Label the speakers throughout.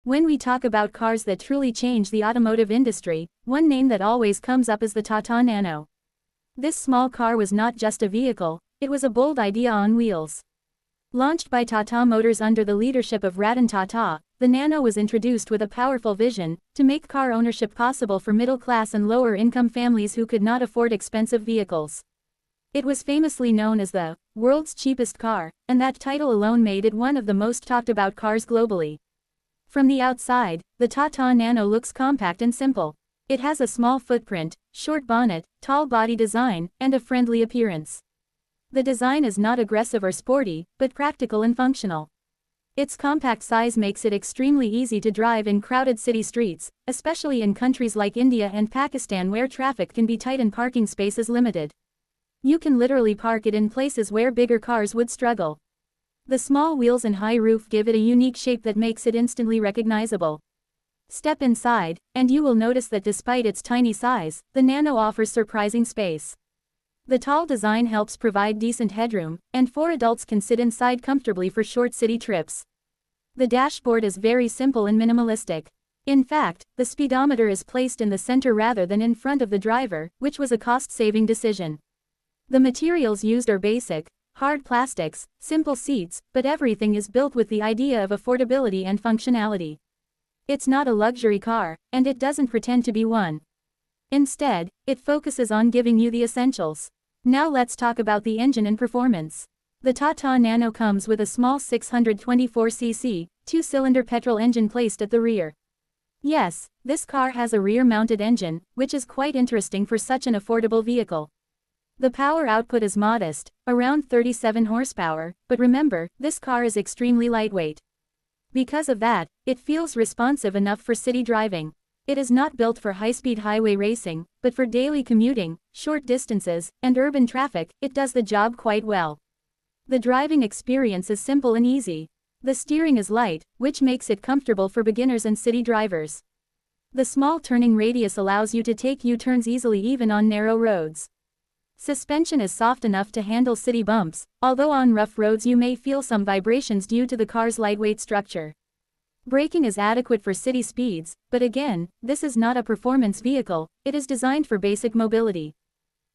Speaker 1: When we talk about cars that truly change the automotive industry, one name that always comes up is the Tata Nano. This small car was not just a vehicle, it was a bold idea on wheels. Launched by Tata Motors under the leadership of Ratan Tata, the Nano was introduced with a powerful vision to make car ownership possible for middle-class and lower-income families who could not afford expensive vehicles. It was famously known as the world's cheapest car, and that title alone made it one of the most talked-about cars globally. From the outside, the Tata Nano looks compact and simple. It has a small footprint, short bonnet, tall body design, and a friendly appearance. The design is not aggressive or sporty, but practical and functional. Its compact size makes it extremely easy to drive in crowded city streets, especially in countries like India and Pakistan where traffic can be tight and parking spaces limited. You can literally park it in places where bigger cars would struggle. The small wheels and high roof give it a unique shape that makes it instantly recognizable. Step inside, and you will notice that despite its tiny size, the Nano offers surprising space. The tall design helps provide decent headroom, and 4 adults can sit inside comfortably for short city trips. The dashboard is very simple and minimalistic. In fact, the speedometer is placed in the center rather than in front of the driver, which was a cost-saving decision. The materials used are basic, hard plastics, simple seats, but everything is built with the idea of affordability and functionality. It's not a luxury car, and it doesn't pretend to be one. Instead, it focuses on giving you the essentials. Now let's talk about the engine and performance. The Tata Nano comes with a small 624cc, 2-cylinder petrol engine placed at the rear. Yes, this car has a rear-mounted engine, which is quite interesting for such an affordable vehicle. The power output is modest, around 37 horsepower, but remember, this car is extremely lightweight. Because of that, it feels responsive enough for city driving. It is not built for high-speed highway racing, but for daily commuting, short distances, and urban traffic, it does the job quite well. The driving experience is simple and easy. The steering is light, which makes it comfortable for beginners and city drivers. The small turning radius allows you to take U-turns easily even on narrow roads. Suspension is soft enough to handle city bumps, although on rough roads you may feel some vibrations due to the car's lightweight structure. Braking is adequate for city speeds, but again, this is not a performance vehicle, it is designed for basic mobility.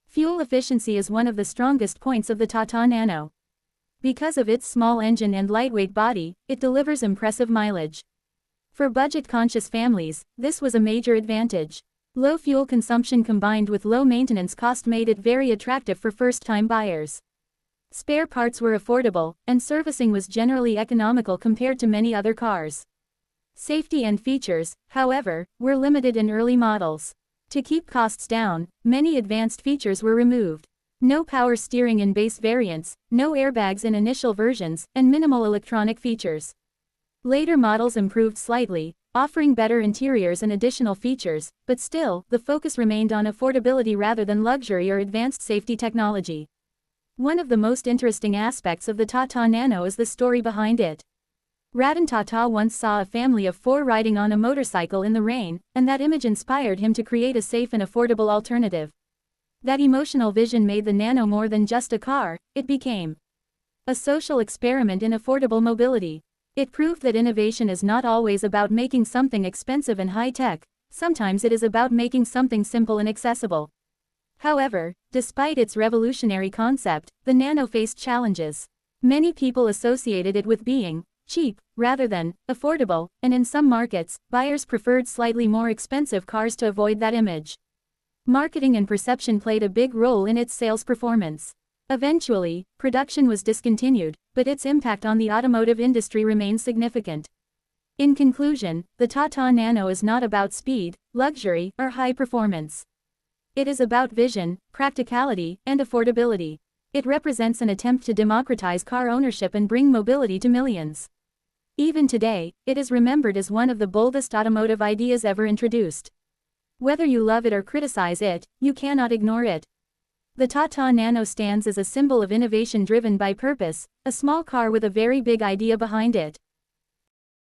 Speaker 1: Fuel efficiency is one of the strongest points of the Tata Nano. Because of its small engine and lightweight body, it delivers impressive mileage. For budget-conscious families, this was a major advantage. Low fuel consumption combined with low maintenance cost made it very attractive for first-time buyers. Spare parts were affordable, and servicing was generally economical compared to many other cars. Safety and features, however, were limited in early models. To keep costs down, many advanced features were removed. No power steering in base variants, no airbags in initial versions, and minimal electronic features. Later models improved slightly, offering better interiors and additional features, but still, the focus remained on affordability rather than luxury or advanced safety technology. One of the most interesting aspects of the Tata Nano is the story behind it. Ratan Tata once saw a family of 4 riding on a motorcycle in the rain, and that image inspired him to create a safe and affordable alternative. That emotional vision made the Nano more than just a car, it became a social experiment in affordable mobility. It proved that innovation is not always about making something expensive and high-tech, sometimes it is about making something simple and accessible. However, despite its revolutionary concept, the Nano faced challenges. Many people associated it with being cheap, rather than affordable, and in some markets, buyers preferred slightly more expensive cars to avoid that image. Marketing and perception played a big role in its sales performance. Eventually, production was discontinued, but its impact on the automotive industry remains significant. In conclusion, the Tata Nano is not about speed, luxury, or high performance. It is about vision, practicality, and affordability. It represents an attempt to democratize car ownership and bring mobility to millions. Even today, it is remembered as one of the boldest automotive ideas ever introduced. Whether you love it or criticize it, you cannot ignore it. The Tata Nano stands as a symbol of innovation driven by purpose, a small car with a very big idea behind it.